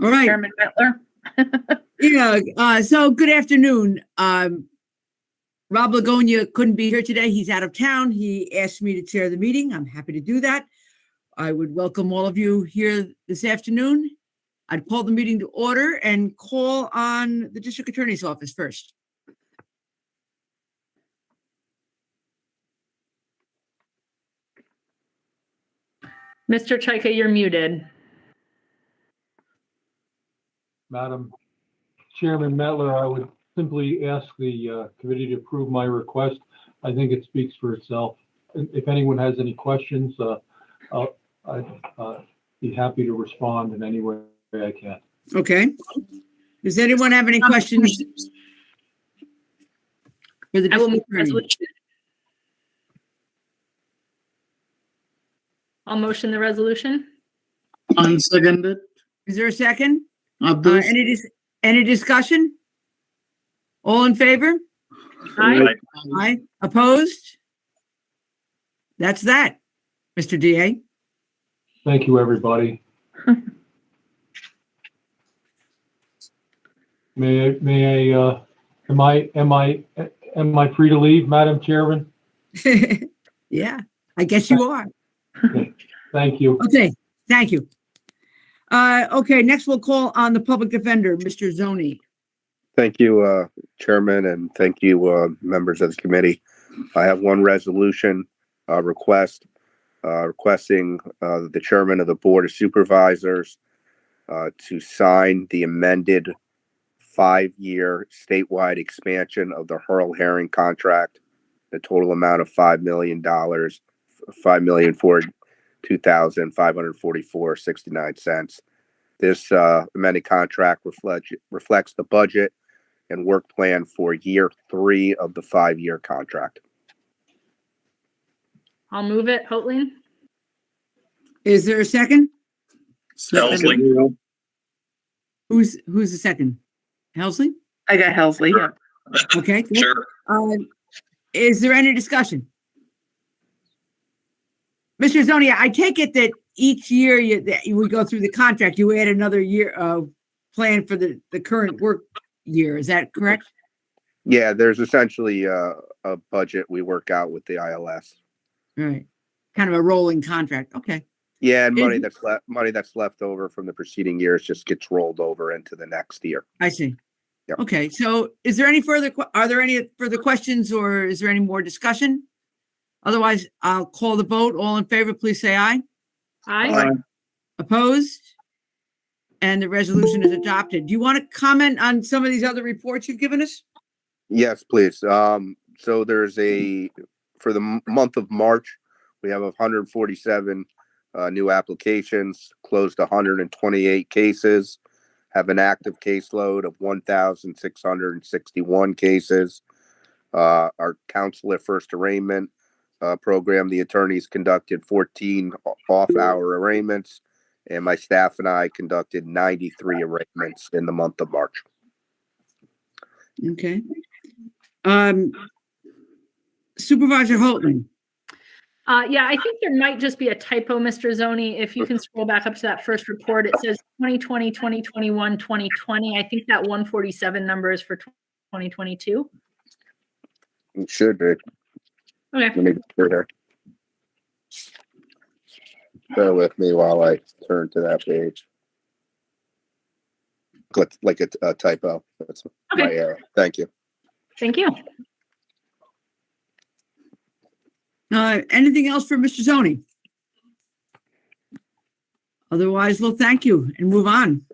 All right. Chairman Mettler. Yeah. So good afternoon. Rob Lagonia couldn't be here today. He's out of town. He asked me to chair the meeting. I'm happy to do that. I would welcome all of you here this afternoon. I'd call the meeting to order and call on the district attorney's office first. Mr. Chaika, you're muted. Madam Chairman Mettler, I would simply ask the committee to approve my request. I think it speaks for itself. If anyone has any questions, I'd be happy to respond in any way I can. Okay. Does anyone have any questions? For the I will move district the attorney? resolution. I'll motion the resolution. Unseconded. Is there a second? Abdul. Any discussion? All in favor? Aye. Aye. Opposed? That's that, Mr. DA. Thank you, everybody. Am I free to leave, Madam Chairman? Yeah, I guess you are. Okay. Thank you. Okay, thank you. Okay, next we'll call on the public defender, Mr. Zoni. Thank you, Chairman, and thank you, members of the committee. I have one resolution requesting the Chairman of the Board of Supervisors to sign the amended 5-year statewide expansion of the Hurl Herring contract, the total amount of $5 million, $5,042,544.69. This amended contract reflects the budget and work plan for year 3 of the 5-year contract. I'll move it. Hoatling. Is there a second? Second. Who's the second? Helsley? I got Helsley. Yeah. Okay. Good. Sure. Is there any discussion? Mr. Zoni, I take it that each year we go through the contract, you add another year plan for the current work year. Is that correct? Yeah, there's essentially a budget we work out with the ILS. Right. Kind of a rolling contract. Okay. Yeah, and money that's left over from the preceding years just gets rolled over into the next year. I see. Yep. Okay. So are there any further questions or is there any more discussion? Otherwise, I'll call the vote. All in favor, please say aye. Aye. Opposed? And the resolution is adopted. Do you want to comment on some of these other reports you've given us? Yes, please. So there's for the month of March, we have 147 new applications, closed 128 cases, have an active caseload of 1,661 cases. Our counsel at first arraignment program, the attorneys conducted 14 off-hour arraignments, and my staff and I conducted 93 arraignments in the month of March. Okay. Supervisor Holtman. Yeah, I think there might just be a typo, Mr. Zoni. If you can scroll back up to that first report, it says 2020, 2021, 2020. I think that 147 number is for 2022. It should be. Okay. Let me get there. Bear with me while I turn to that page. Like a typo. That's my Okay. error. Thank you. Thank you. Anything else for Mr. Zoni? Otherwise, we'll thank you and move on.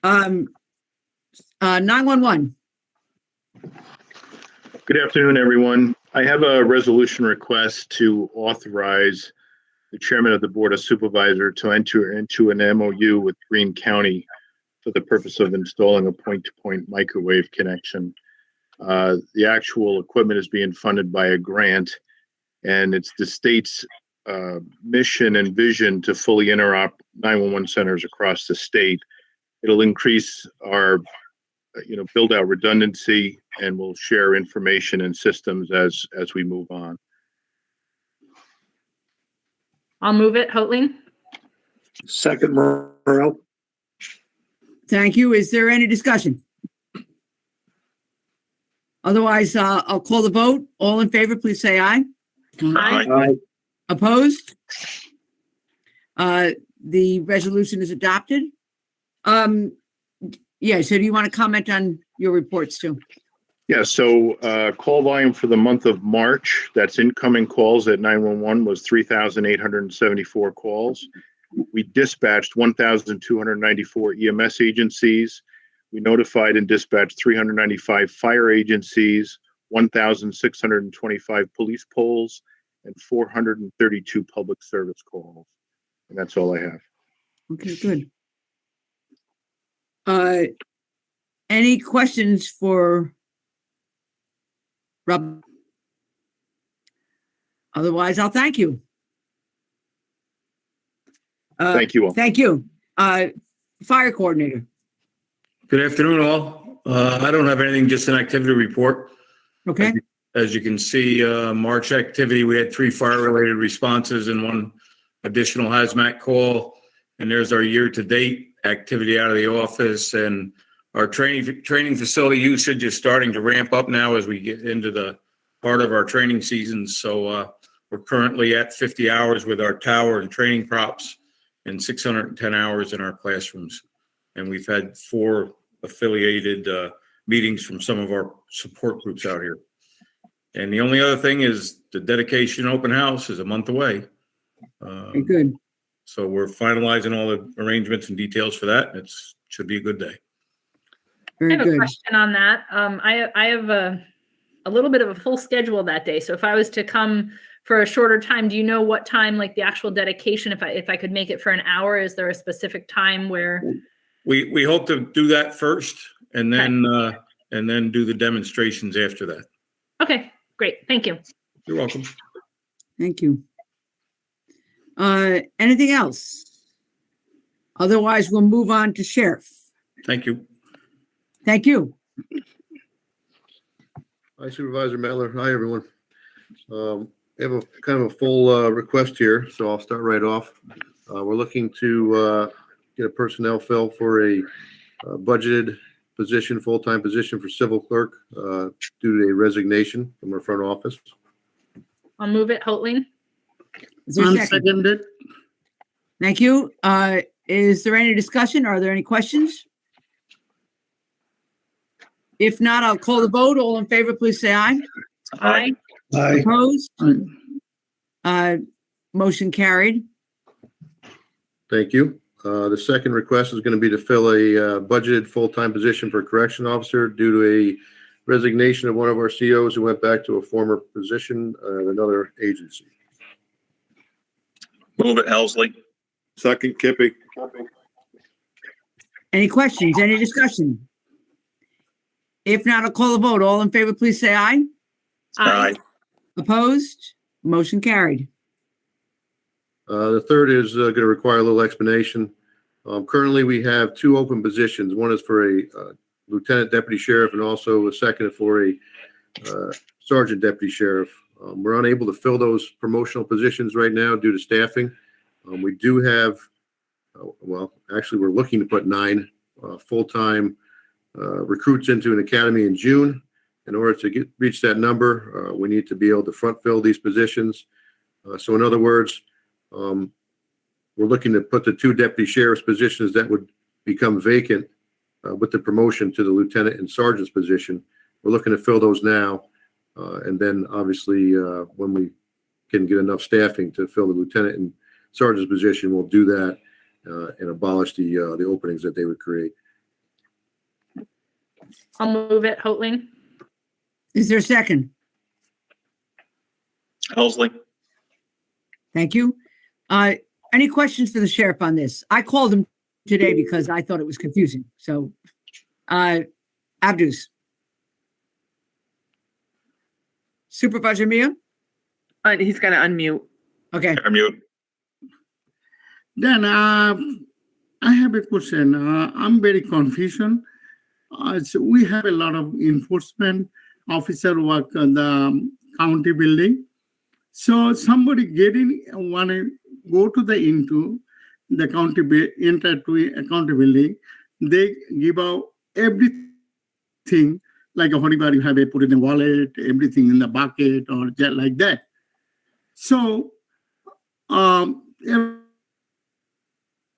911. Good afternoon, everyone. I have a resolution request to authorize the chairman of the Board of Supervisors to enter into an MOU with Greene County for the purpose of installing a point-to-point microwave connection. The actual equipment is being funded by a grant, and it's the state's mission and vision to fully interop 911 centers across the state. It'll increase our build out redundancy, and we'll share information and systems as we move on. I'll move it. Hoatling. Second, Morrell. Thank you. Is there any discussion? Otherwise, I'll call the vote. All in favor, please say aye. Aye. Opposed? The resolution is adopted. Yeah, so do you want to comment on your reports too? Yeah, so call volume for the month of March, that's incoming calls at 911 was 3,874 calls. We dispatched 1,294 EMS agencies. We notified and dispatched 395 fire agencies, 1,625 police polls, and 432 public service calls. And that's all I have. Okay, good. Any questions for Rob? Otherwise, I'll thank you. Thank you all. Thank you. Fire coordinator. Good afternoon, all. I don't have anything, just an activity report. Okay, As you can see, March activity, we had 3 fire-related responses and 1 additional hazmat call. And there's our year-to-date activity out of the office, and our training facility usage is starting to ramp up now as we get into the part of our training season. So we're currently at 50 hours with our tower and training props and 610 hours in our classrooms. And we've had 4 affiliated meetings from some of our support groups out here. And the only other thing is the dedication open house is a month away. very good. So we're finalizing all the arrangements and details for that. It should be a good day. I Very have a good. question on that. I have a little bit of a full schedule that day. So if I was to come for a shorter time, do you know what time, like the actual dedication, if I could make it for an hour, is there a specific time where? We hope to do that first and then do the demonstrations after that. Okay, great. Thank you. You're welcome. Thank you. Anything else? Otherwise, we'll move on to sheriff. Thank you. Thank you. Hi Supervisor Mettler. Hi, everyone. We have a kind of a full request here, so I'll start right off. We're looking to get a personnel fill for a budgeted position, full-time position for civil clerk due to a resignation from our front office. I'll move it. Hoatling. Is there a second? Unseconded. Thank you. Is there any discussion? Are there any questions? If not, I'll call the vote. All in favor, please say aye. Aye. Opposed? Aye. Motion carried. Thank you. The second request is going to be to fill a budgeted full-time position for correction officer due to a resignation of one of our COs who went back to a former position at another agency. Move it, Helsley. Second, Kippy. Any questions? Any discussion? If not, I'll call the vote. All in favor, please say aye. Aye. Opposed? Motion carried. The third is going to require a little explanation. Currently, we have 2 open positions. One is for a lieutenant deputy sheriff and also a second for a sergeant deputy sheriff. We're unable to fill those promotional positions right now due to staffing. We do have, well, actually, we're looking to put 9 full-time recruits into an academy in June. In order to reach that number, we need to be able to front fill these positions. So in other words, we're looking to put the 2 deputy sheriff's positions that would become vacant with the promotion to the lieutenant and sergeant's position. We're looking to fill those now. And then obviously, when we can get enough staffing to fill the lieutenant and sergeant's position, we'll do that and abolish the openings that they would create. I'll move it. Hoatling. Is there a second? Helsley. Thank you. Any questions for the sheriff on this? I called him today because I thought it was confusing. So, Abdus. Supervisor Mia? He's got to unmute. Okay. Unmute. Then I have a question. I'm very confusion. So we have a lot of enforcement officer work on the county building. So somebody want to go into the county enter to a county building. they give out everything, like a honey you have it put in a wallet, everything in the bucket or just like that. So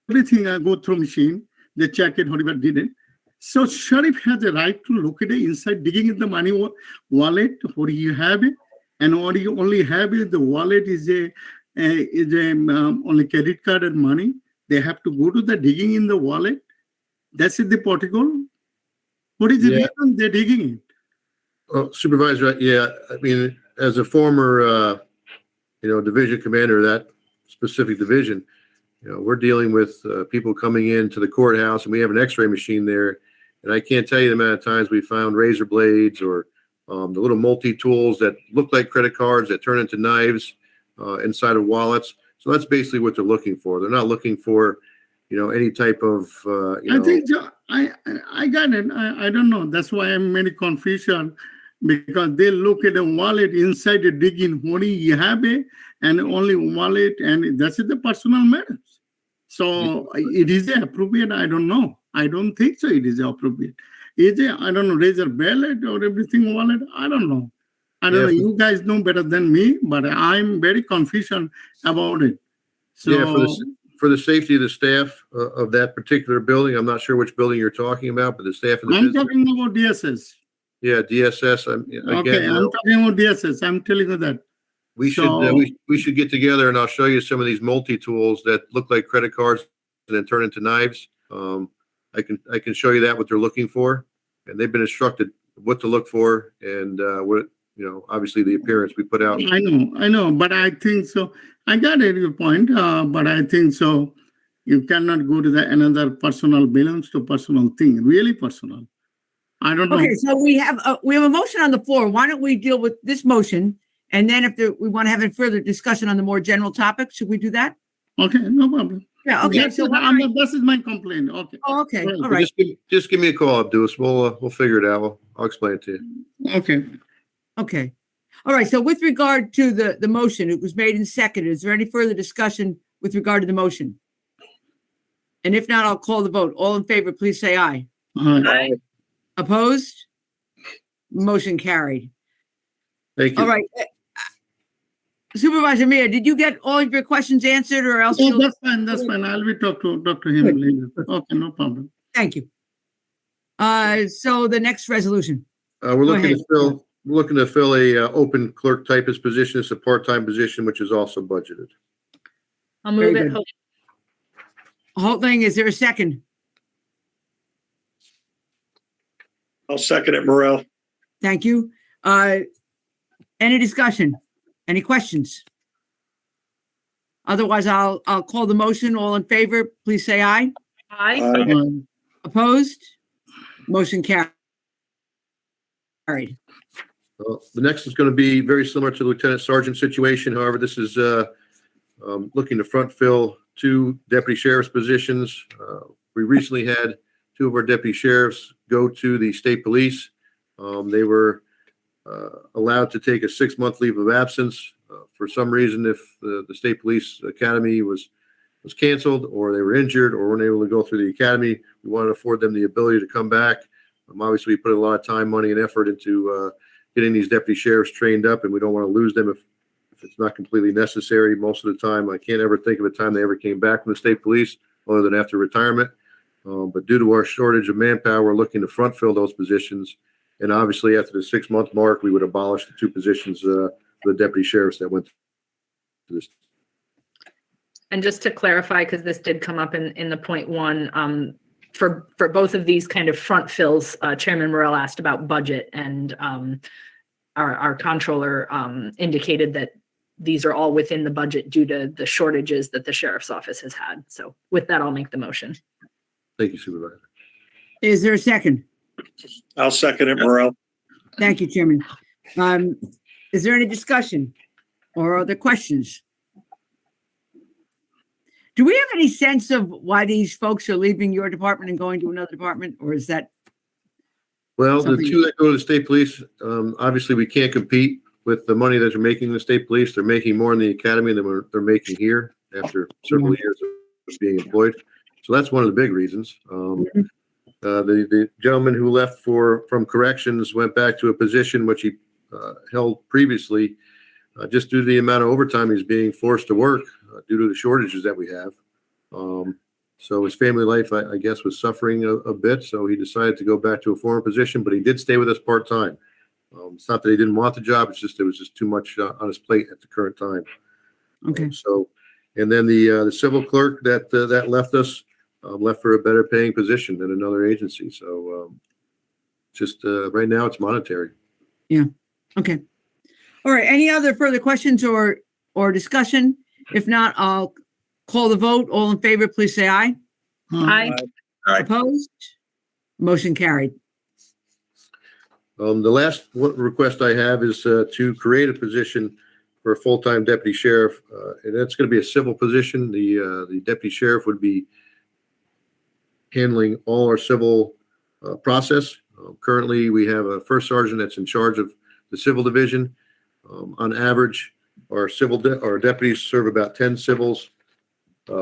everything I go through machine, they check it, honey didn't. So sheriff has a right to look at it inside, digging in the money wallet, what you have it, and what you only have is the wallet is a only credit card and money. They have to go to the digging in the wallet. That's it, the protocol. What is the Yeah. reason they're digging it? Well, Supervisor, yeah, I mean, as a former, division commander of that specific division, we're dealing with people coming into the courthouse, and we have an X-ray machine there. And I can't tell you the amount of times we found razor blades or the little multi-tools that look like credit cards that turn into knives inside of wallets. So that's basically what they're looking for. They're not looking for, any type of, I think I got it. I don't know. That's why I'm very confusion, because they look at the wallet inside the digging only you have it and only wallet, and that's the personal matters. So it is appropriate. I don't know. I don't think so. It is appropriate. Is it? I don't know. Razor ballot or everything wallet. I don't know. I don't know. You guys know better than me, but I'm very confusion about it. So Yeah, for the safety of the staff of that particular building, I'm not sure which building you're talking about, but the staff in the I'm business. talking about DSS. Yeah, DSS. Okay, I'm talking about DSS. I'm telling you that. We should So- we should get together and I'll show you some of these multi-tools that look like credit cards and then turn into knives. I can show you that what they're looking for, and they've been instructed what to look for and what obviously the appearance we put out. I know, but I think so. I got it, your point, but I think so. You cannot go to the another personal belongs to personal thing, really personal. I don't know. Okay, so we have a motion on the floor. Why don't we deal with this motion? And then if we want to have a further discussion on the more general topic, should we do that? Okay, no problem. Yeah, okay. That's So it. why don't I- This is my complaint. Okay. Oh, okay, Right. all right. Just give me a call, Abdus. We'll figure it out. I'll explain it to you. Okay. Okay. All right. So with regard to the motion, it was made and seconded. Is there any further discussion with regard to the motion? And if not, I'll call the vote. All in favor, please say aye. Aye. Opposed? Motion carried. Thank you. All right. Supervisor Mia, did you get all of your questions answered or else? Oh, you'll- that's fine. That's fine. I'll be talk to him Good. later. Okay, no problem. Thank you. So the next resolution. We're looking ahead. to fill a open clerk typist position. It's a part-time position, which is also budgeted. I'll Very move it. good. Holding, is there a second? I'll second it, Morel. Thank you. Any discussion? Any questions? Otherwise, I'll call the motion. All in favor, please say aye. Aye. Opposed? Motion carried. The next is going to be very similar to the lieutenant sergeant situation. However, this is looking to front fill 2 deputy sheriff's positions. We recently had 2 of our deputy sheriffs go to the state police. They were allowed to take a 6-month leave of absence. For some reason, if the state police academy was canceled or they were injured or weren't able to go through the academy, we wanted to afford them the ability to come back. Obviously, we put a lot of time, money, and effort into getting these deputy sheriffs trained up, and we don't want to lose them if it's not completely necessary. Most of the time, I can't ever think of a time they ever came back from the state police other than after retirement. But due to our shortage of manpower, we're looking to front fill those positions. And obviously, after the 6-month mark, we would abolish the 2 positions for the deputy sheriffs that went to this. And just to clarify, because this did come up in the point 1, for both of these kind of front fills, Chairman Morel asked about budget, and our comptroller indicated that these are all within the budget due to the shortages that the sheriff's office has had. So with that, I'll make the motion. Thank you, Supervisor. Is there a second? I'll second it, Morel. Thank you, Chairman. Is there any discussion or other questions? Do we have any sense of why these folks are leaving your department and going to another department, or is that? Well, the Something- 2 that go to the state police, obviously, we can't compete with the money that they're making in the state police. They're making more in the academy than they're making here after several years of being employed. So that's one of the big reasons. The gentleman who left from corrections went back to a position which he held previously, just due to the amount of overtime he's being forced to work due to the shortages that we have. So his family life, I guess, was suffering a bit. So he decided to go back to a former position, but he did stay with us part-time. It's not that he didn't want the job. It's just, it was just too much on his plate at the current time. Okay. So, and then the civil clerk that left us, left for a better paying position at another agency. So, just, right now it's monetary. Okay. All right. Any other further questions or discussion? If not, I'll call the vote. All in favor, please say aye. Aye. Aye. Opposed? Motion carried. The last request I have is to create a position for a full-time deputy sheriff, and that's going to be a civil position. The deputy sheriff would be handling all our civil process. Currently, we have a first sergeant that's in charge of the civil division. On average, our deputies serve about 10 civils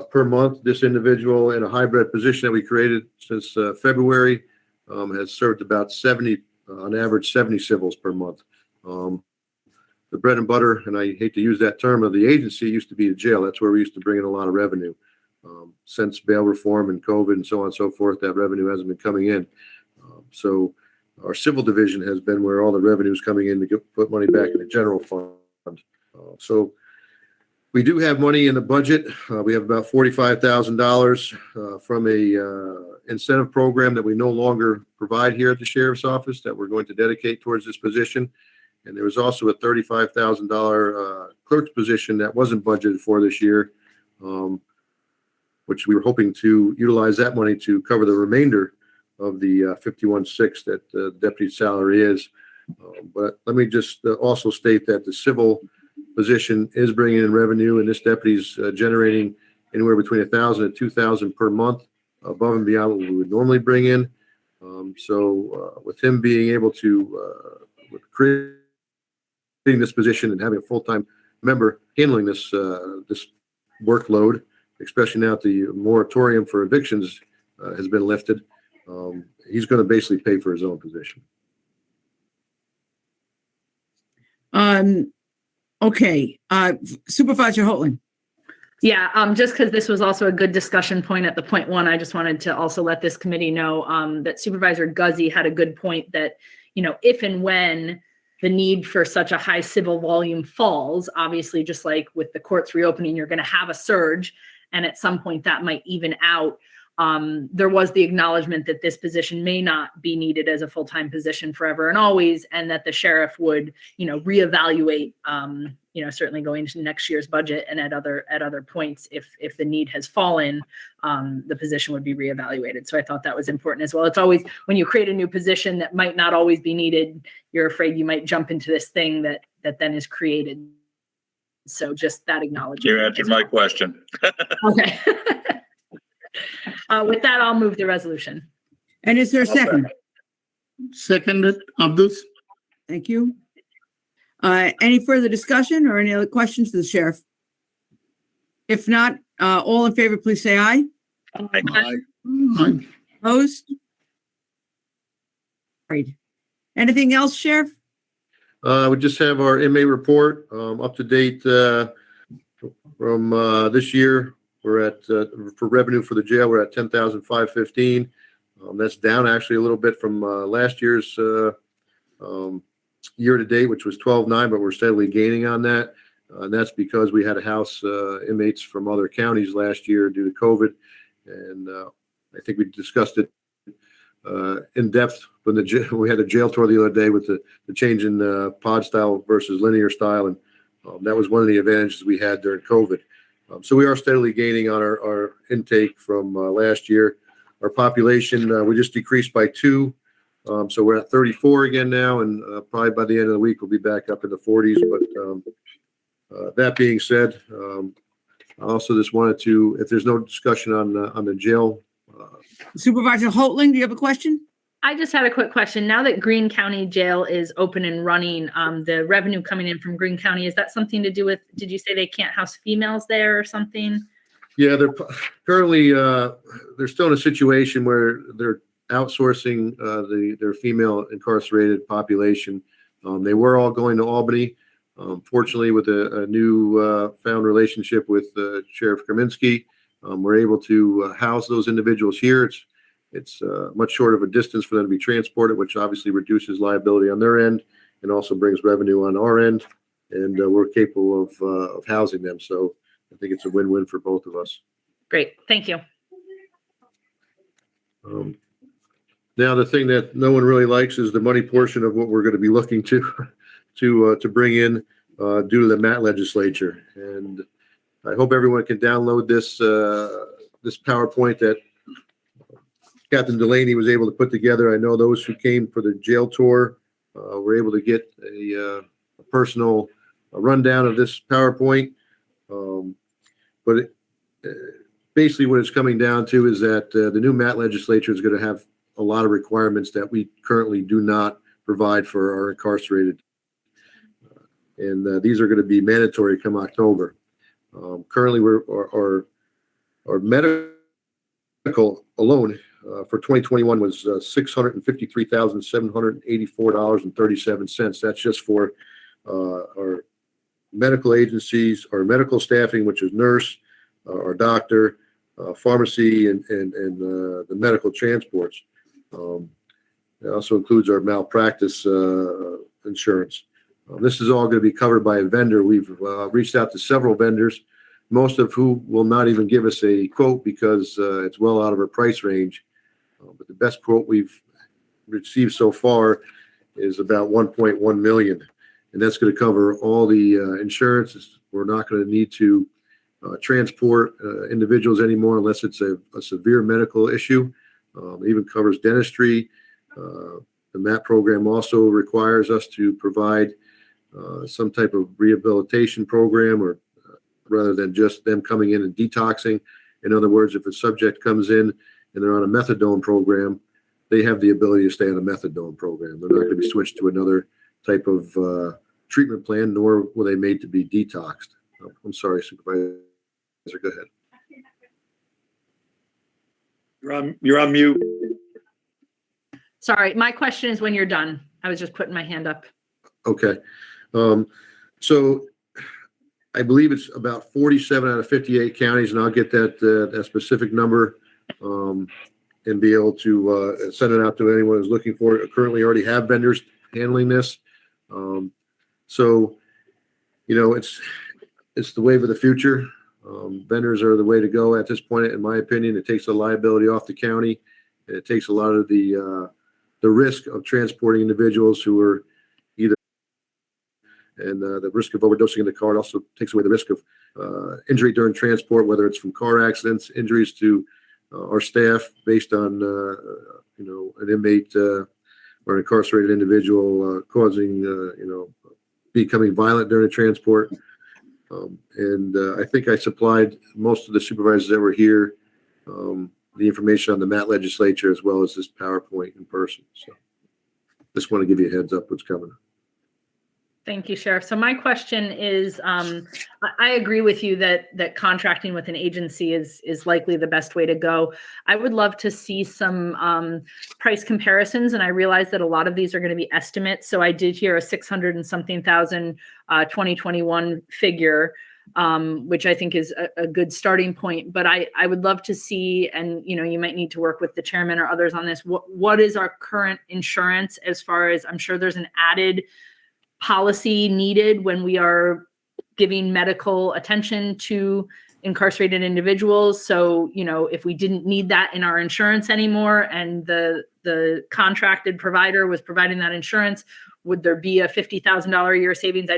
per month. This individual, in a hybrid position that we created since February, has served about 70, on average, 70 civils per month. The bread and butter, and I hate to use that term, of the agency used to be the jail. That's where we used to bring in a lot of revenue. Since bail reform and COVID and so on and so forth, that revenue hasn't been coming in. So our civil division has been where all the revenue is coming in to put money back in the general fund. So we do have money in the budget. We have about $45,000 from a incentive program that we no longer provide here at the sheriff's office that we're going to dedicate towards this position. And there was also a $35,000 clerk's position that wasn't budgeted for this year, which we were hoping to utilize that money to cover the remainder of the 51.6 that the deputy's salary is. But let me just also state that the civil position is bringing in revenue, and this deputy's generating anywhere between $1,000 and $2,000 per month above and beyond what we would normally bring in. So with him being able to creating this position and having a full-time member handling this this workload, especially now that the moratorium for evictions has been lifted, he's going to basically pay for his own position. Okay. Supervisor Hotland. Yeah, just because this was also a good discussion point at the point one, I just wanted to also let this committee know that Supervisor Guzzi had a good point that, if and when the need for such a high civil volume falls, obviously, just like with the courts reopening, you're going to have a surge, and at some point that might even out. There was the acknowledgement that this position may not be needed as a full-time position forever and always, and that the sheriff would, reevaluate, certainly going into next year's budget and at other points, if the need has fallen, the position would be reevaluated. So I thought that was important as well. It's always, when you create a new position that might not always be needed, you're afraid you might jump into this thing that then is created. So just that acknowledgement. You answered my question. Okay. With that, I'll move the resolution. And is there a second? Seconded, Abdus. Thank you. Any further discussion or any other questions to the sheriff? If not, all in favor, please say aye. Aye. Aye. Opposed? Great. Anything else, Sheriff? We just have our inmate report up to date from this year. We're at for revenue for the jail, we're at 10,515. That's down actually a little bit from last year's year to date, which was 12,900, but we're steadily gaining on that. And that's because we had to house inmates from other counties last year due to COVID. And I think we discussed it in depth when we had a jail tour the other day with the change in pod style versus linear style. And that was one of the advantages we had during COVID. So we are steadily gaining on our intake from last year. Our population, we just decreased by 2. So we're at 34 again now, and probably by the end of the week, we'll be back up in the 40s. But that being said, I also just wanted to, if there's no discussion on the jail. Supervisor Hotling, do you have a question? I just had a quick question. Now that Greene County Jail is open and running, the revenue coming in from Greene County, is that something to do with, did you say they can't house females there or something? Yeah, they're currently, they're still in a situation where they're outsourcing their female incarcerated population. They were all going to Albany. Fortunately, with a new found relationship with Sheriff Kraminski, we're able to house those individuals here. It's much short of a distance for them to be transported, which obviously reduces liability on their end and also brings revenue on our end. And we're capable of housing them. So I think it's a win-win for both of us. Great. Thank you. Now, the thing that no one really likes is the money portion of what we're going to be looking to bring in due to the MAT legislature. And I hope everyone can download this PowerPoint that Captain Delaney was able to put together. I know those who came for the jail tour were able to get a personal rundown of this PowerPoint. Basically what it's coming down to is that the new MAT legislature is going to have a lot of requirements that we currently do not provide for our incarcerated. And these are going to be mandatory come October. Currently, our medical alone for 2021 was $653,784.37. That's just for our medical agencies, our medical staffing, which is nurse, our doctor, pharmacy, and the medical transports. It also includes our malpractice insurance. This is all going to be covered by a vendor. We've reached out to several vendors, most of who will not even give us a quote because it's well out of our price range. But the best quote we've received so far is about 1.1 million. And that's going to cover all the insurances. We're not going to need to transport individuals anymore unless it's a severe medical issue. It even covers dentistry. The MAT program also requires us to provide some type of rehabilitation program, or rather than just them coming in and detoxing. In other words, if a subject comes in and they're on a methadone program, they have the ability to stay on a methadone program. They're not going to be switched to another type of treatment plan, nor were they made to be detoxed. I'm sorry, Supervisor, go ahead. You're on mute. Sorry, my question is when you're done. I was just putting my hand up. Okay. So I believe it's about 47 out of 58 counties, and I'll get that specific number and be able to send it out to anyone who's looking for it. I currently already have vendors handling this. So, you know, it's the wave of the future. Vendors are the way to go at this point, in my opinion. It takes the liability off the county. And it takes a lot of the risk of transporting individuals who are either, and the risk of overdosing in the car. It also takes away the risk of injury during transport, whether it's from car accidents, injuries to our staff based on, you know, an inmate or an incarcerated individual causing, you know, becoming violent during transport. And I think I supplied most of the supervisors that were here the information on the MAT legislature as well as this PowerPoint in person. So just want to give you a heads up what's coming. Thank you, Sheriff. So my question is, I agree with you that contracting with an agency is likely the best way to go. I would love to see some price comparisons, and I realize that a lot of these are going to be estimates. So I did hear a 600 and something thousand 2021 figure, which I think is a good starting point. But I would love to see, and you know, you might need to work with the chairman or others on this. What is our current insurance as far as, I'm sure there's an added policy needed when we are giving medical attention to incarcerated individuals. So, you know, if we didn't need that in our insurance anymore and the contracted provider was providing that insurance, would there be a $50,000 a year savings?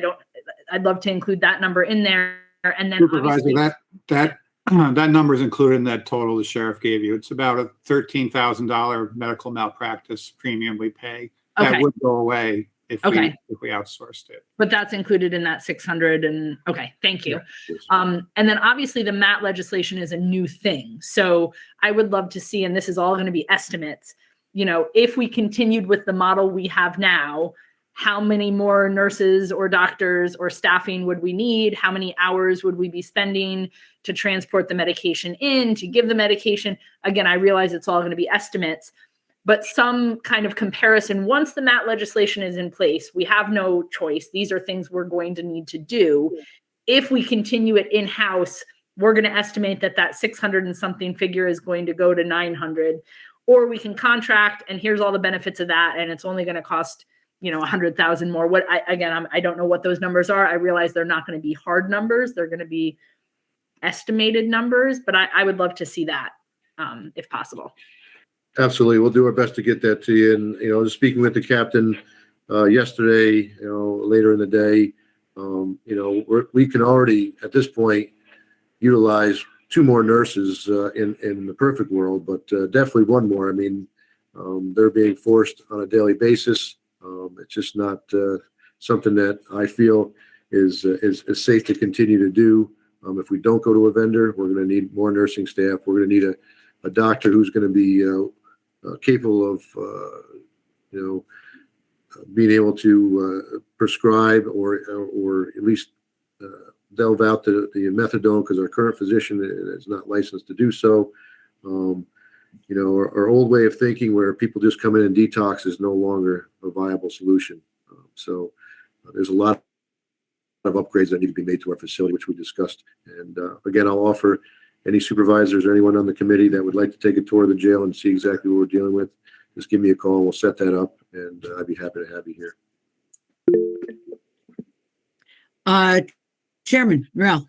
I'd love to include that number in there. And then Supervisor, that number is included in that total the sheriff gave you. It's about a $13,000 medical malpractice premium we pay. That Okay. would go away if Okay. we outsourced it. But that's included in that 600 and okay, thank you. Yes. And then obviously the MAT legislation is a new thing. So I would love to see, and this is all going to be estimates, you know, if we continued with the model we have now, how many more nurses or doctors or staffing would we need? How many hours would we be spending to transport the medication in, to give the medication? Again, I realize it's all going to be estimates, but some kind of comparison. Once the MAT legislation is in place, we have no choice. These are things we're going to need to do. If we continue it in-house, we're going to estimate that that 600 and something figure is going to go to 900, or we can contract and here's all the benefits of that. And it's only going to cost, 100,000 more. I don't know what those numbers are. I realize they're not going to be hard numbers. They're going to be estimated numbers, but I would love to see that if possible. Absolutely. We'll do our best to get that to you. And, speaking with the captain yesterday, later in the day, we can already at this point utilize 2 more nurses in the perfect world, but definitely 1 more. I mean, they're being forced on a daily basis. It's just not something that I feel is safe to continue to do. If we don't go to a vendor, we're going to need more nursing staff. We're going to need a doctor who's going to be capable of, being able to prescribe or at least delve out the methadone, because our current physician is not licensed to do so. Our old way of thinking where people just come in and detox is no longer a viable solution. So there's a lot of upgrades that need to be made to our facility, which we discussed. And again, I'll offer any supervisors or anyone on the committee that would like to take a tour of the jail and see exactly what we're dealing with, just give me a call. We'll set that up, and I'd be happy to have you here. Chairman Morrell.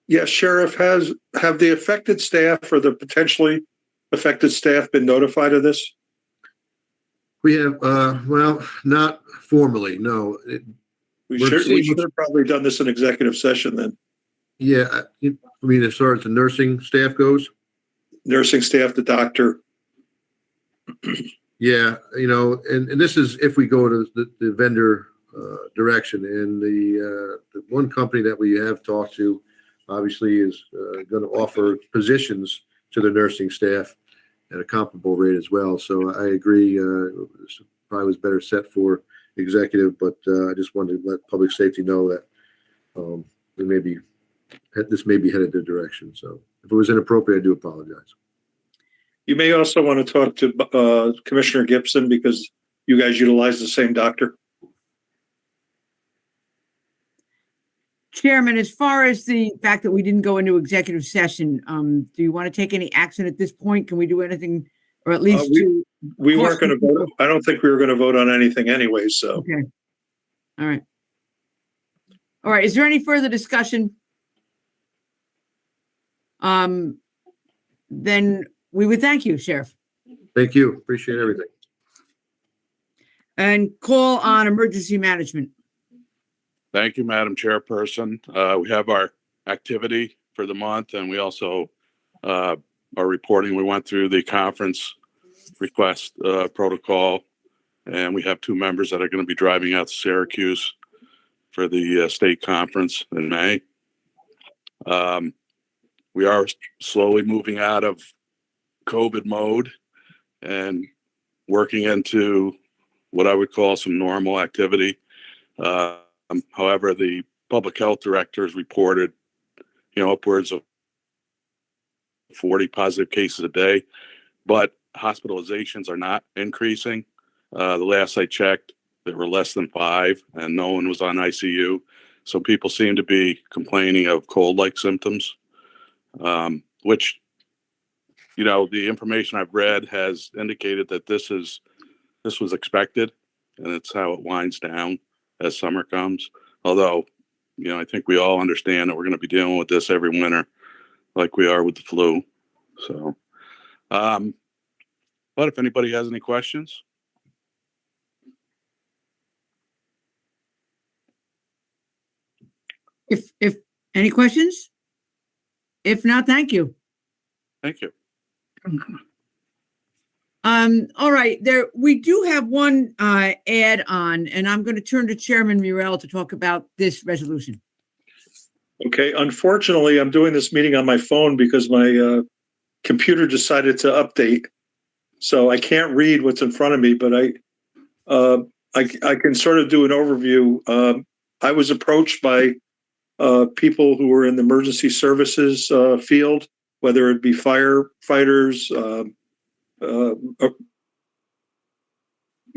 Yes, Sheriff, have the affected staff or the potentially affected staff been notified of this? We have, not formally, no. We should have probably done this in executive session then. Yeah, I mean, as far as the nursing staff goes? Nursing staff, the doctor. Yeah, and this is if we go to the vendor direction. And the one company that we have talked to obviously is going to offer positions to the nursing staff at a comparable rate as well. So I agree, this probably was better set for executive, but I just wanted to let public safety know that this may be headed the direction. So if it was inappropriate, I do apologize. You may also want to talk to Commissioner Gibson, because you guys utilize the same doctor. Chairman, as far as the fact that we didn't go into executive session, do you want to take any action at this point? Can we do anything, or at least we weren't going to vote. I don't think we were going to vote on anything anyway. So okay, all right. Is there any further discussion? Then we would thank you, Sheriff. Thank you. Appreciate everything. And call on emergency management. Thank you, Madam Chairperson. We have our activity for the month, and we also are reporting. We went through the conference request protocol, and we have 2 members that are going to be driving out to Syracuse for the state conference in May. We are slowly moving out of COVID mode and working into what I would call some normal activity. However, the public health director has reported, upwards of 40 positive cases a day, but hospitalizations are not increasing. The last I checked, there were less than 5 and no one was on ICU. So people seem to be complaining of cold-like symptoms, which, the information I've read has indicated that this was expected, and it's how it winds down as summer comes. Although, I think we all understand that we're going to be dealing with this every winter, like we are with the flu. So, but if anybody has any questions. If any questions? If not, thank you. Thank you. All right, we do have one add on, and I'm going to turn to Chairman Morrell to talk about this resolution. Okay. Unfortunately, I'm doing this meeting on my phone because my computer decided to update, so I can't read what's in front of me. But I can sort of do an overview. I was approached by people who were in the emergency services field, whether it be firefighters,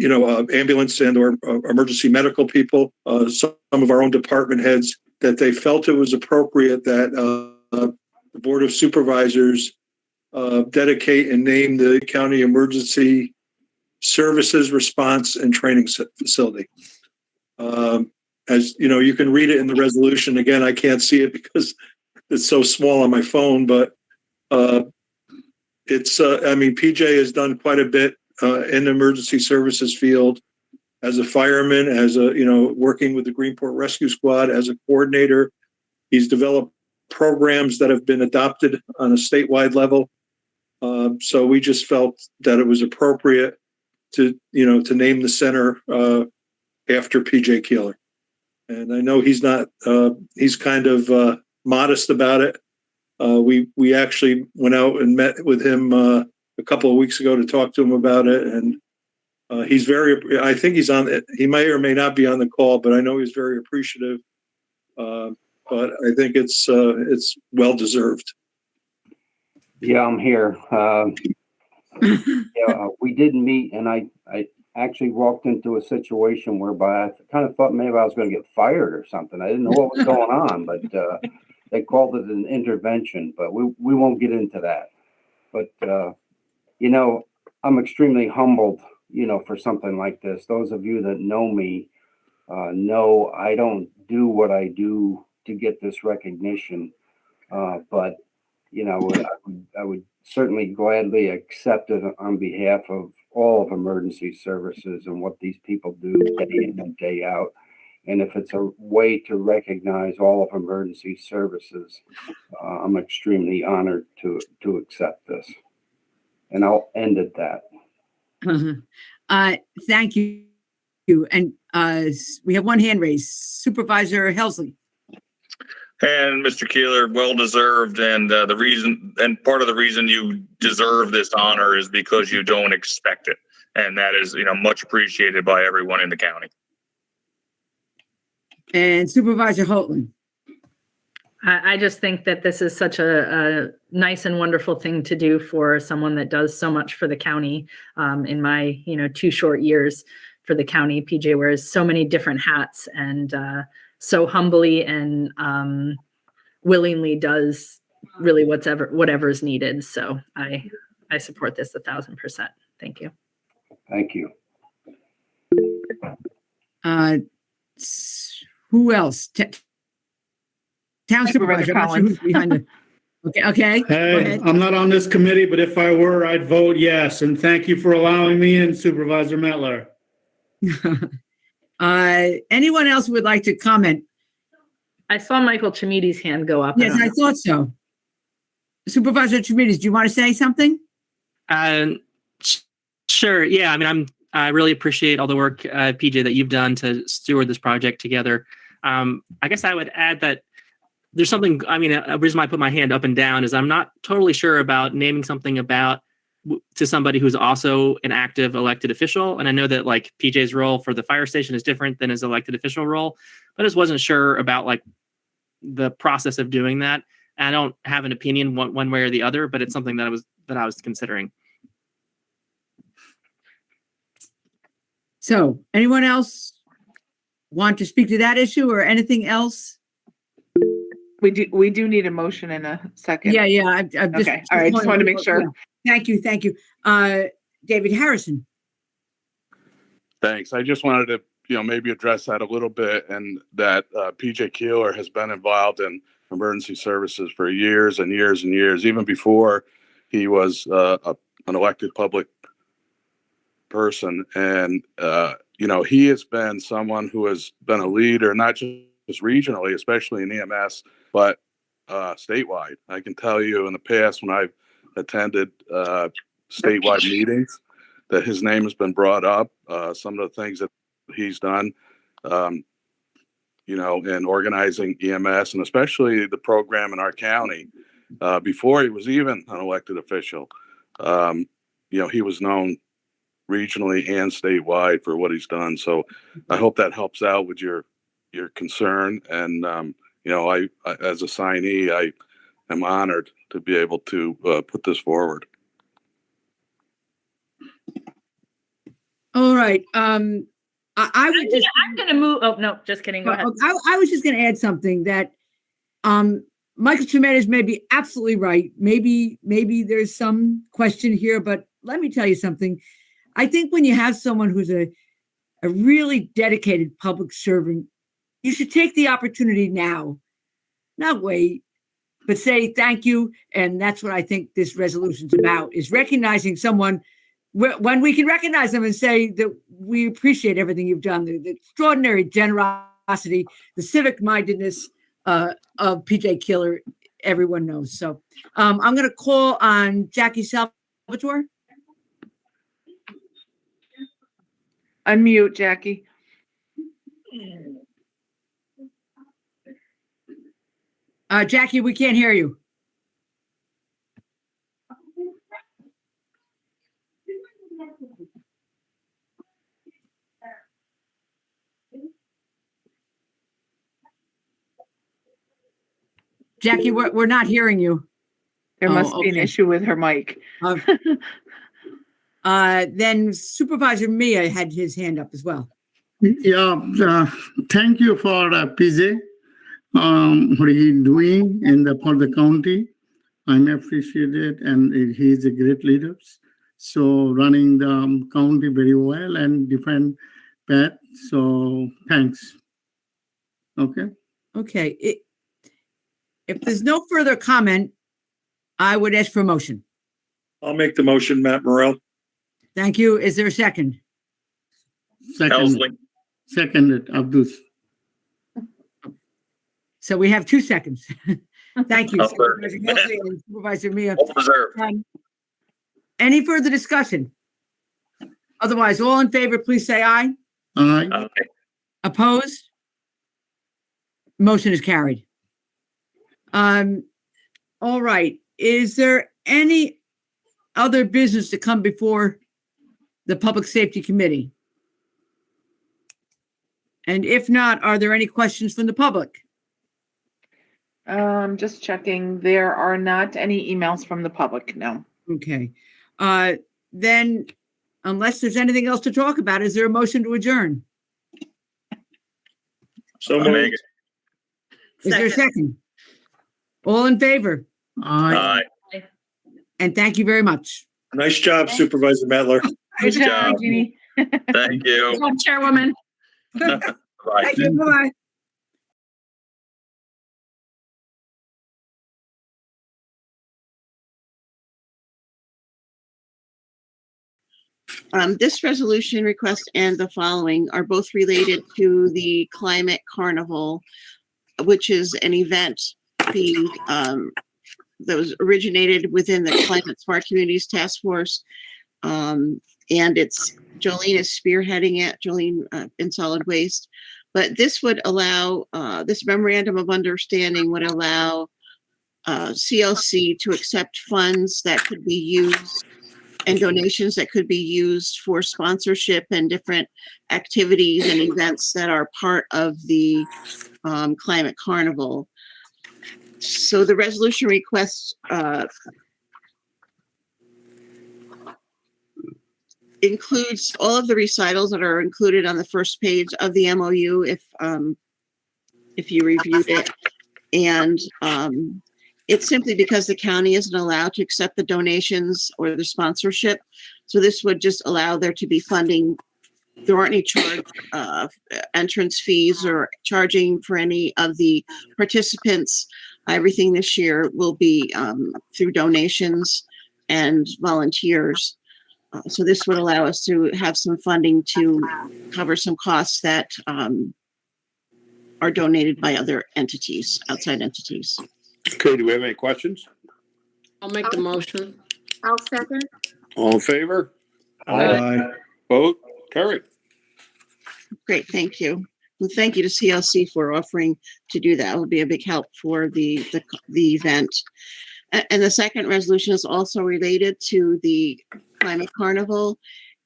ambulance and or emergency medical people, some of our own department heads, that they felt it was appropriate that the Board of Supervisors dedicate and name the County Emergency Services Response and Training Facility. As you know, you can read it in the resolution. Again, I can't see it because it's so small on my phone, but PJ has done quite a bit in the emergency services field as a fireman, as working with the Greenport Rescue Squad as a coordinator. He's developed programs that have been adopted on a statewide level. So we just felt that it was appropriate to name the center after PJ Keeler. And I know he's not, he's kind of modest about it. We actually went out and met with him a couple of weeks ago to talk to him about it. And he's I think he's on it. He may or may not be on the call, but I know he's very appreciative. But I think it's well deserved. Yeah, I'm here. We did meet, and I actually walked into a situation whereby I kind of thought maybe I was going to get fired or something. I didn't know what was going on, but they called it an intervention. But we won't get into that. But I'm extremely humbled, for something like this. Those of you that know me know I don't do what I do to get this recognition, but I would certainly gladly accept it on behalf of all of emergency services and what these people do day in and day out. And if it's a way to recognize all of emergency services, I'm extremely honored to accept this. And I'll end at that. Thank you. And we have one hand raised. Supervisor Helsley. And Mr. Keeler, well deserved. And part of the reason you deserve this honor is because you don't expect it. And that is, much appreciated by everyone in the county. And Supervisor Holtland. I just think that this is such a nice and wonderful thing to do for someone that does so much for the county. In my, 2 short years for the county, PJ wears so many different hats and so humbly and willingly does really whatever is needed. So I support this 1,000%. Thank you. Thank you. Who else? Town Supervisor. I'm not sure who's behind it. Okay. Hey, I'm not on this committee, but if I were, I'd vote yes. And thank you for allowing me in, Supervisor Metler. Anyone else would like to comment? I saw Michael Chimidi's hand go up. Yes, I thought so. Supervisor Chimides, do you want to say something? Sure. Yeah. I really appreciate all the work, PJ, that you've done to steward this project together. I guess I would add that there's something, a reason why I put my hand up and down is I'm not totally sure about naming something to somebody who's also an active elected official. And I know that PJ's role for the fire station is different than his elected official role, but I just wasn't sure about the process of doing that. And I don't have an opinion one way or the other, but it's something that I was considering. So anyone else want to speak to that issue or anything else? We do need a motion in a second. Yeah. I'm just, okay. All right. Just wanted to make sure. Yeah. Thank you. David Harrison. Thanks. I just wanted to, maybe address that a little bit, and that PJ Keeler has been involved in emergency services for years and years and years, even before he was an elected public person. And, he has been someone who has been a leader, not just regionally, especially in EMS, but statewide. I can tell you in the past when I've attended statewide meetings that his name has been brought up. Some of the things that he's done, in organizing EMS, and especially the program in our county, before he was even an elected official. He was known regionally and statewide for what he's done. So I hope that helps out with your concern. And, I as a signee, I am honored to be able to put this forward. All right. I would just. I'm gonna move. Oh, no, just kidding. Go ahead. I was just going to add something that Michael Tremendous may be absolutely right. Maybe there's some question here, but let me tell you something. I think when you have someone who's a really dedicated public servant, you should take the opportunity now, not wait, but say thank you. And that's what I think this resolution's about, is recognizing someone when we can recognize them and say that we appreciate everything you've done, the extraordinary generosity, the civic mindedness of PJ Keeler, everyone knows. So I'm going to call on Jackie Salvatore. Unmute, Jackie. Jackie, we can't hear you. Jackie, we're not hearing you. There must be an issue with her mic. Then Supervisor Mia had his hand up as well. Yeah, thank you for PJ, what he's doing for the county. I'm appreciated, and he's a great leader. So running the county very well and different path. So thanks. Okay. Okay. If there's no further comment, I would ask for a motion. I'll make the motion, Matt Morrell. Thank you. Is there a second? Seconded, Abdus. So we have 2 seconds. Thank you, Oh, Supervisor Kelsey and Supervisor Mia. Well deserved. Any further discussion? Otherwise, all in favor, please say aye. Aye. Okay. Opposed? Motion is carried. All right. Is there any other business to come before the Public Safety Committee? And if not, are there any questions from the public? Just checking. There are not any emails from the public, no. Okay. Then, unless there's anything else to talk about, is there a motion to adjourn? So I'll make moved. it. Is there a second? All in favor? Aye. Aye. And thank you very much. Nice job, Supervisor Mettler. Good job, job. Jeannie. Thank you. Chairwoman. Bye. Thank you. Bye-bye. This resolution request and the following are both related to the Climate Carnival, which is an event being that was originated within the Climate Smart Communities Task Force. And it's Jolene is spearheading it, Jolene in Solid Waste. But this would allow, this memorandum of understanding would allow CLC to accept funds that could be used and donations that could be used for sponsorship and different activities and events that are part of the Climate Carnival. So the resolution requests includes all of the recitals that are included on the first page of the MOU if you reviewed it. And it's simply because the county isn't allowed to accept the donations or the sponsorship. So this would just allow there to be funding. There aren't any entrance fees or charging for any of the participants. Everything this year will be through donations and volunteers. So this would allow us to have some funding to cover some costs that are donated by other entities, outside entities. Okay, do we have any questions? I'll make the motion. I'll second. All in favor? Aye. Vote carried. Great, thank you. And thank you to CLC for offering to do that. It will be a big help for the event. And the second resolution is also related to the Climate Carnival.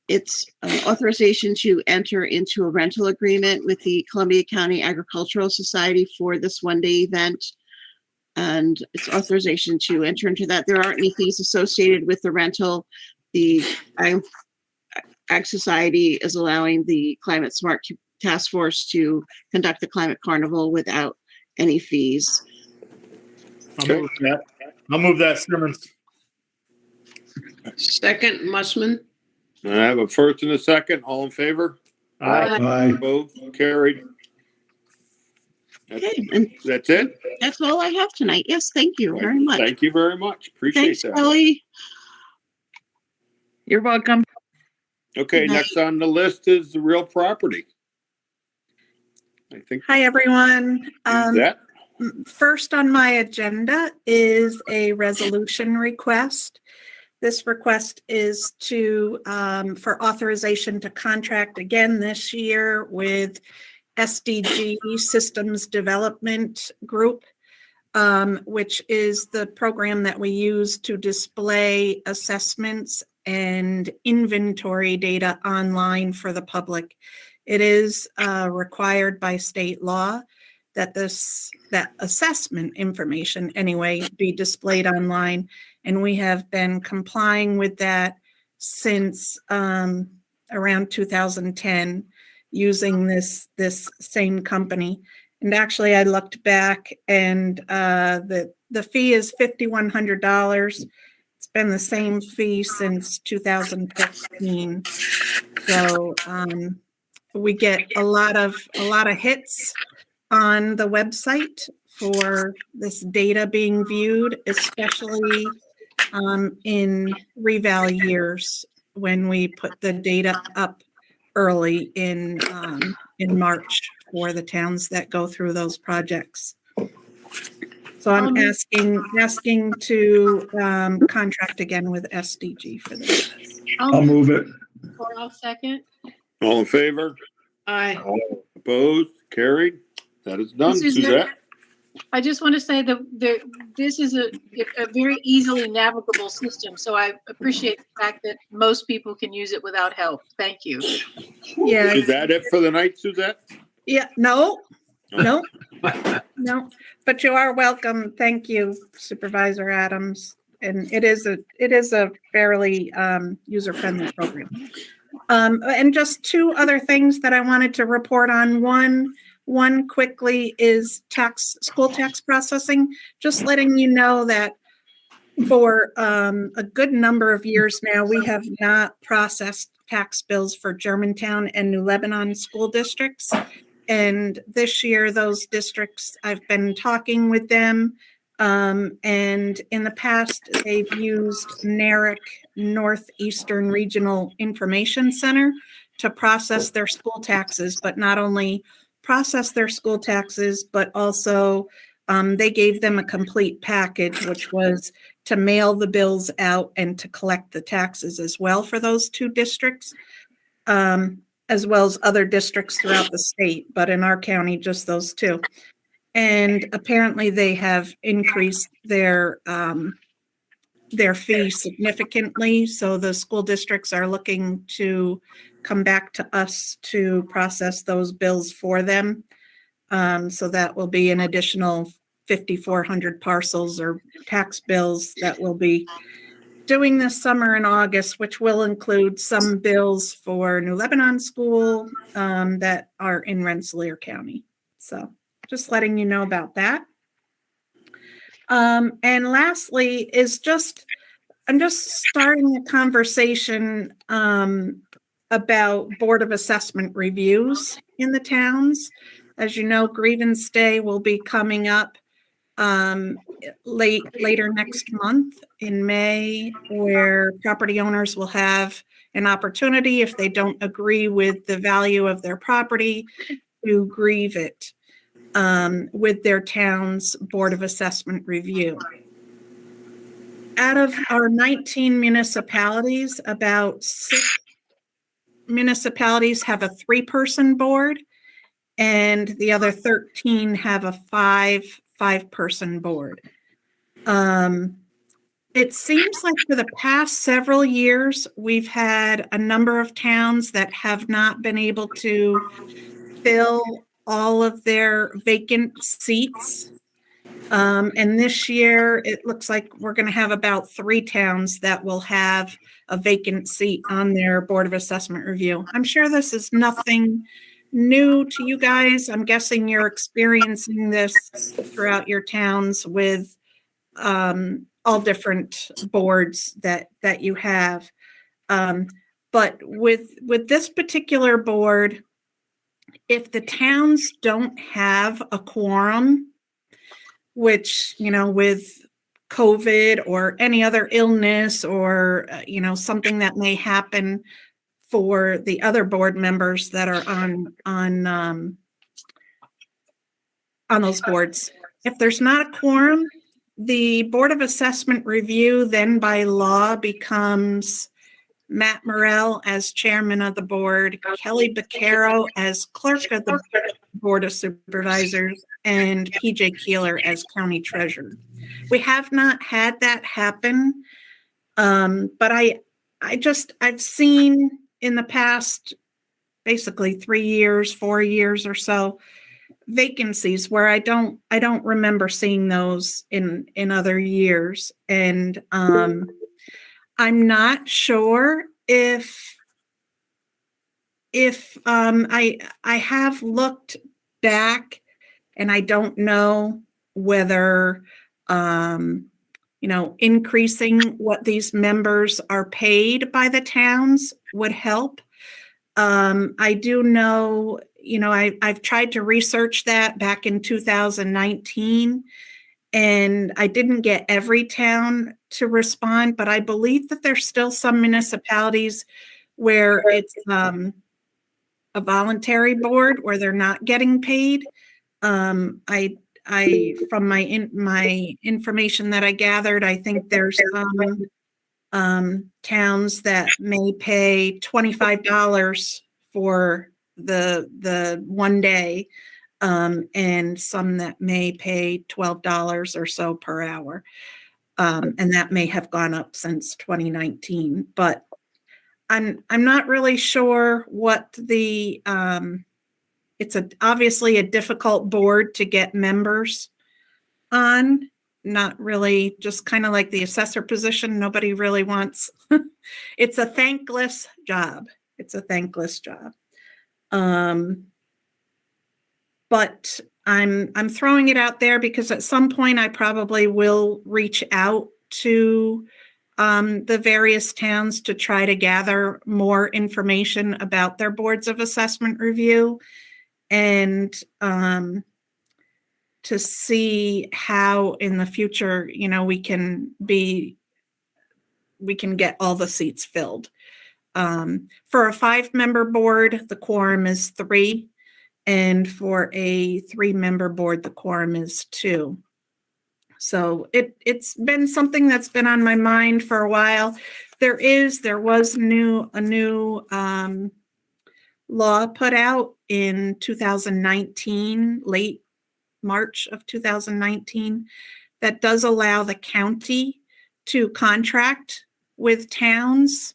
It's authorization to enter into a rental agreement with the Columbia County Agricultural Society for this one-day event. And it's authorization to enter into that. There aren't any fees associated with the rental. Ag Society is allowing the Climate Smart Task Force to conduct the Climate Carnival without any fees. I'll move that, Simmons. Second, Mussman. I have a first and a second. All in favor? Aye. Opposed? Carried. Okay, and That's it? that's all I have tonight. Yes, thank you very much. Thank you very much. Appreciate Thanks, that. Kelly. You're welcome. Okay, Good night. next on the list is the real property. I think Hi, everyone. that. First on my agenda is a resolution request. This request is to, for authorization to contract again this year with SDG Systems Development Group, which is the program that we use to display assessments and inventory data online for the public. It is required by state law that that assessment information anyway be displayed online, and we have been complying with that since around 2010 using this same company. And actually, I looked back, and the fee is $5,100. It's been the same fee since 2015. So we get a lot of hits on the website for this data being viewed, especially in reval years when we put the data up early in March for the towns that go through those projects. So I'm asking to contract again with SDG for this. I'll move it. Or I'll second. All in favor? Aye. Opposed? Carried. That is done. Suzette? I just want to say that this is a very easily navigable system, so I appreciate the fact that most people can use it without help. Thank you. Yeah. Is that it for the night, Suzette? Yeah, no, but you are welcome. Thank you, Supervisor Adams. And it is a fairly user-friendly program. And just two other things that I wanted to report on. One quickly is school tax processing. Just letting you know that for a good number of years now, we have not processed tax bills for Germantown and New Lebanon school districts. And this year, those districts, I've been talking with them. And in the past, they've used NARIC, Northeastern Regional Information Center, to process their school taxes, but not only process their school taxes, but also they gave them a complete package, which was to mail the bills out and to collect the taxes as well for those two districts, as well as other districts throughout the state, but in our county, just those two. And apparently they have increased their fee significantly. So the school districts are looking to come back to us to process those bills for them. So that will be an additional 5,400 parcels or tax bills that will be doing this summer in August, which will include some bills for New Lebanon School that are in Rensselaer County. So just letting you know about that. And lastly is I'm just starting a conversation about Board of Assessment reviews in the towns. As you know, Grievance Day will be coming up later next month in May, where property owners will have an opportunity, if they don't agree with the value of their property, to grieve it with their town's Board of Assessment review. Out of our 19 municipalities, about 6 municipalities have a 3-person board, and the other 13 have a 5-person board. It seems like for the past several years, we've had a number of towns that have not been able to fill all of their vacant seats. And this year, it looks like we're going to have about 3 towns that will have a vacant seat on their Board of Assessment Review. I'm sure this is nothing new to you guys. I'm guessing you're experiencing this throughout your towns with all different boards that you have. But with this particular board, if the towns don't have a quorum, which, with COVID or any other illness or, something that may happen for the other board members that are on those boards. If there's not a quorum, the Board of Assessment Review then by law becomes Matt Morrell as chairman of the board, Kelly Baccaro as clerk of the Board of Supervisors, and PJ Keeler as county treasurer. We have not had that happen, but I've seen in the past, basically 3 years, 4 years or so, vacancies where I don't remember seeing those in other years, and I'm not sure if I have looked back, and I don't know whether increasing what these members are paid by the towns would help. I do know, I've tried to research that back in 2019, and I didn't get every town to respond, but I believe that there's still some municipalities where it's a voluntary board where they're not getting paid. From my information that I gathered, I think there's some towns that may pay $25 for the one day, and some that may pay $12 or so per hour. And that may have gone up since 2019, but I'm not really sure what the it's obviously a difficult board to get members on. Not really, just kind of like the assessor position. Nobody really wants. It's a thankless job. But I'm throwing it out there because at some point I probably will reach out to the various towns to try to gather more information about their boards of assessment review, and to see how in the future, we can get all the seats filled. For a 5-member board, the quorum is 3. And for a 3-member board, the quorum is 2. So it's been something that's been on my mind for a while. There was a new law put out in 2019, late March of 2019, that does allow the county to contract with towns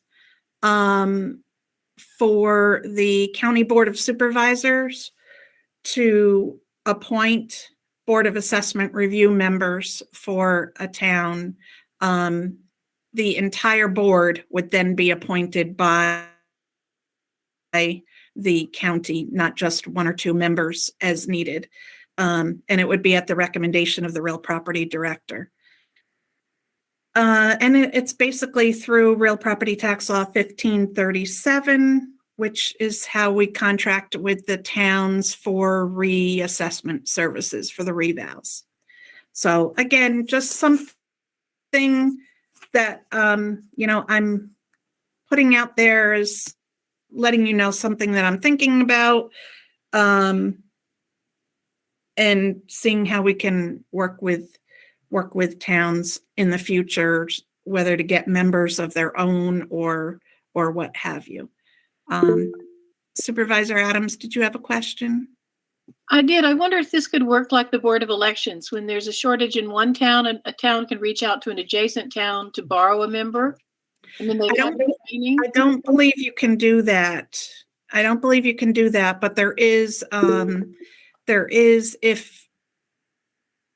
for the County Board of Supervisors to appoint Board of Assessment Review members for a town. The entire board would then be appointed by the county, not just 1 or 2 members as needed. And it would be at the recommendation of the real property director. And it's basically through Real Property Tax Law 1537, which is how we contract with the towns for reassessment services for the revals. So again, just something that, I'm putting out there is letting you know something that I'm thinking about, and seeing how we can work with towns in the future, whether to get members of their own or what have you. Supervisor Adams, did you have a question? I did. I wonder if this could work like the Board of Elections. When there's a shortage in one town, a town can reach out to an adjacent town to borrow a member. And then I don't believe you can do that. But there is if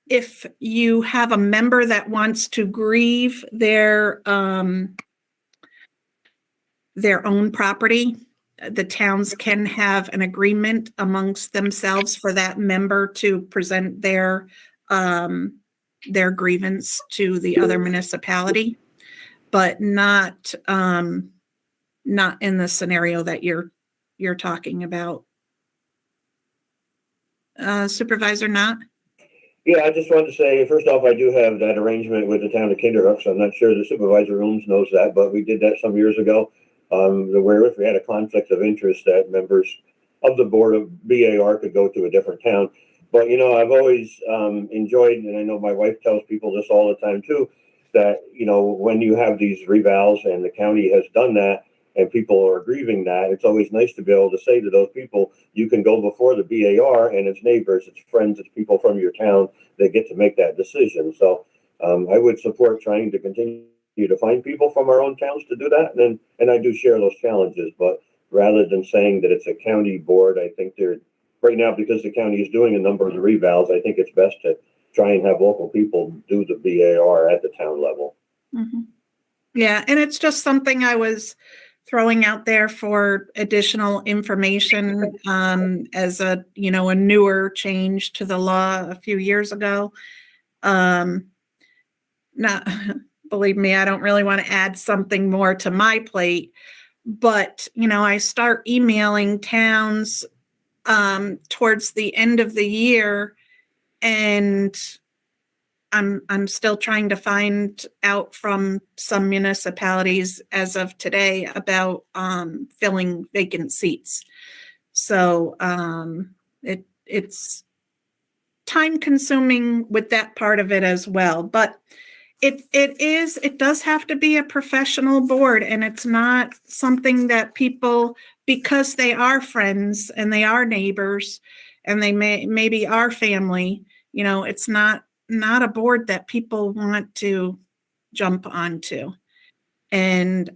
if you have a member that wants to grieve their own property, the towns can have an agreement amongst themselves for that member to present their grievance to the other municipality, but not in the scenario that you're talking about. Supervisor Knott? Yeah, I just wanted to say, first off, I do have that arrangement with the town of Kinderhook, so I'm not sure the supervisor rooms knows that, but we did that some years ago. Where if we had a conflict of interest, that members of the board of BAR could go to a different town. But, you know, I've always enjoyed, and I know my wife tells people this all the time too, that, you know, when you have these revals and the county has done that and people are grieving that, it's always nice to be able to say to those people, you can go before the BAR and its neighbors, its friends, its people from your town that get to make that decision. So I would support trying to continue to find people from our own towns to do that. And I do share those challenges, but rather than saying that it's a county board, I think they're right now, because the county is doing a number of the revals, I think it's best to try and have local people do the BAR at the town level. Mm-hmm. Yeah, and it's just something I was throwing out there for additional information as a newer change to the law a few years ago. Not believe me, I don't really want to add something more to my plate, but I start emailing towns towards the end of the year, and I'm still trying to find out from some municipalities as of today about filling vacant seats. So it's time consuming with that part of it as well. But it does have to be a professional board, and it's not something that people, because they are friends and they are neighbors and they maybe are family, it's not a board that people want to jump onto. And,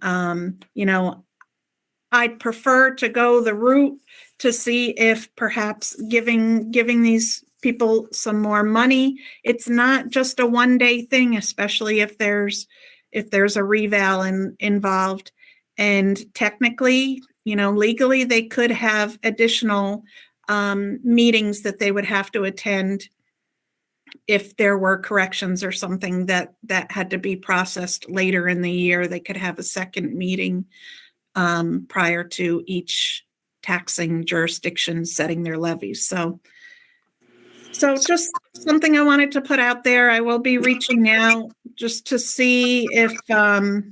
I'd prefer to go the route to see if perhaps giving these people some more money. It's not just a one-day thing, especially if there's a reval involved. And technically, legally, they could have additional meetings that they would have to attend if there were corrections or something that had to be processed later in the year. They could have a second meeting prior to each taxing jurisdiction setting their levies. So just something I wanted to put out there. I will be reaching out just to see if, to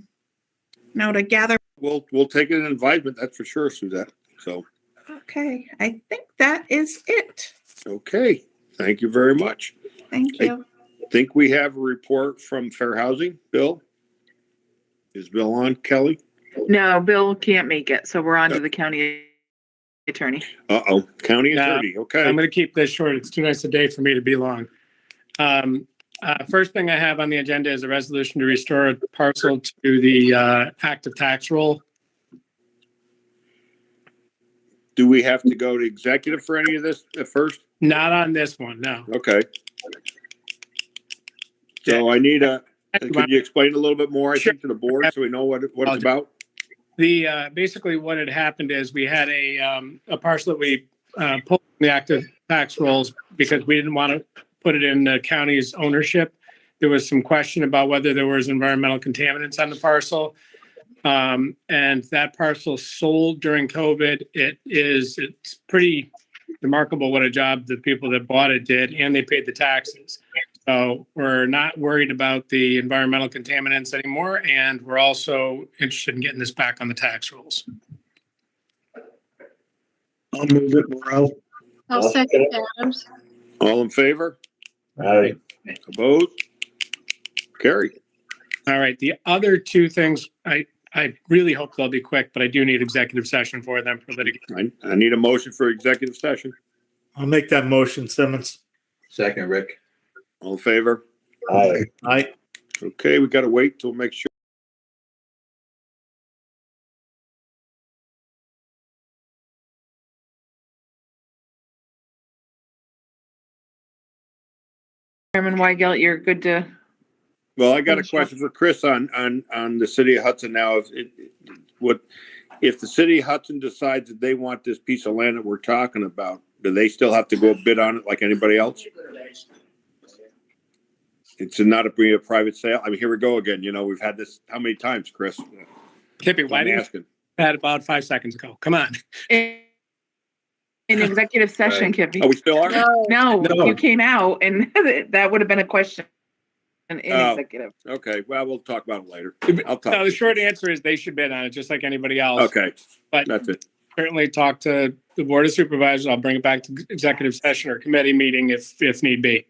gather. We'll take it in advisement, that's for sure, Suzette. So. Okay, I think that is it. Okay, thank you very much. Thank you. I think we have a report from Fair Housing. Bill? Is Bill on, Kelly? No, Bill can't make it, so we're on to the county attorney. Uh-oh, county attorney, okay. I'm going to keep this short. It's too nice a day for me to be long. First thing I have on the agenda is a resolution to restore a parcel to the active tax roll. Do we have to go to executive for any of this at first? Not on this one, no. Okay. So I need could you explain a little bit more, I think, to the board so we know what it's about? Basically what had happened is we had a parcel that we pulled from the active tax rolls because we didn't want to put it in the county's ownership. There was some question about whether there was environmental contaminants on the parcel. And that parcel sold during COVID. It's pretty remarkable what a job the people that bought it did, and they paid the taxes. So we're not worried about the environmental contaminants anymore, and we're also interested in getting this back on the tax rolls. I'll move it, Morel. I'll second Adams. All in favor? Aye. Opposed? Carry. All right. The other two things, I really hope they'll be quick, but I do need executive session for them for litigation. I need a motion for executive session. I'll make that motion, Simmons. Second, Rick. All in favor? Aye. Aye. Okay, we got to wait till make sure. Chairman Weigelt, you're good to. Well, I got a question for Chris on the city of Hudson now. If the city of Hudson decides that they want this piece of land that we're talking about, do they still have to go bid on it like anybody else? It's not a private sale. I mean, here we go again. You know, we've had this how many times, Chris? Kippy, why didn't asking? you had about 5 seconds ago? Come on. In executive session, Right. Kippy. Oh, we still are? No, No. you came out and that would have been a question in Oh. executive. Okay, well, we'll talk about it later. I'll talk. No, the short answer is they should bid on it just like anybody else. Okay, But that's it. certainly talk to the Board of Supervisors. I'll bring it back to executive session or committee meeting if need be.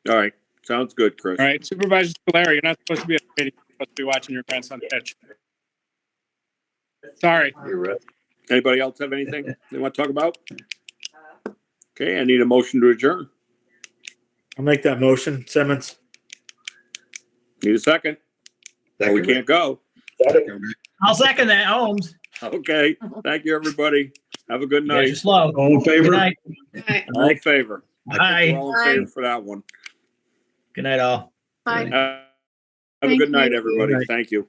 All right, sounds good, Chris. All right, Supervisor Scalari, you're not supposed to be at the meeting. You're supposed to be watching your grandson pitch. Sorry. Anybody else have anything they want to talk about? Okay, I need a motion to adjourn. I'll make that motion, Simmons. Need a second? Or we can't go. I'll second that, Holmes. Okay, thank you, everybody. Have a good You guys are night. slow. All in favor? Good night. All in favor? I think Aye. we're all in favor for that one. Good night, all. Bye. Have a Thank good night, you. everybody. Good night. Thank you.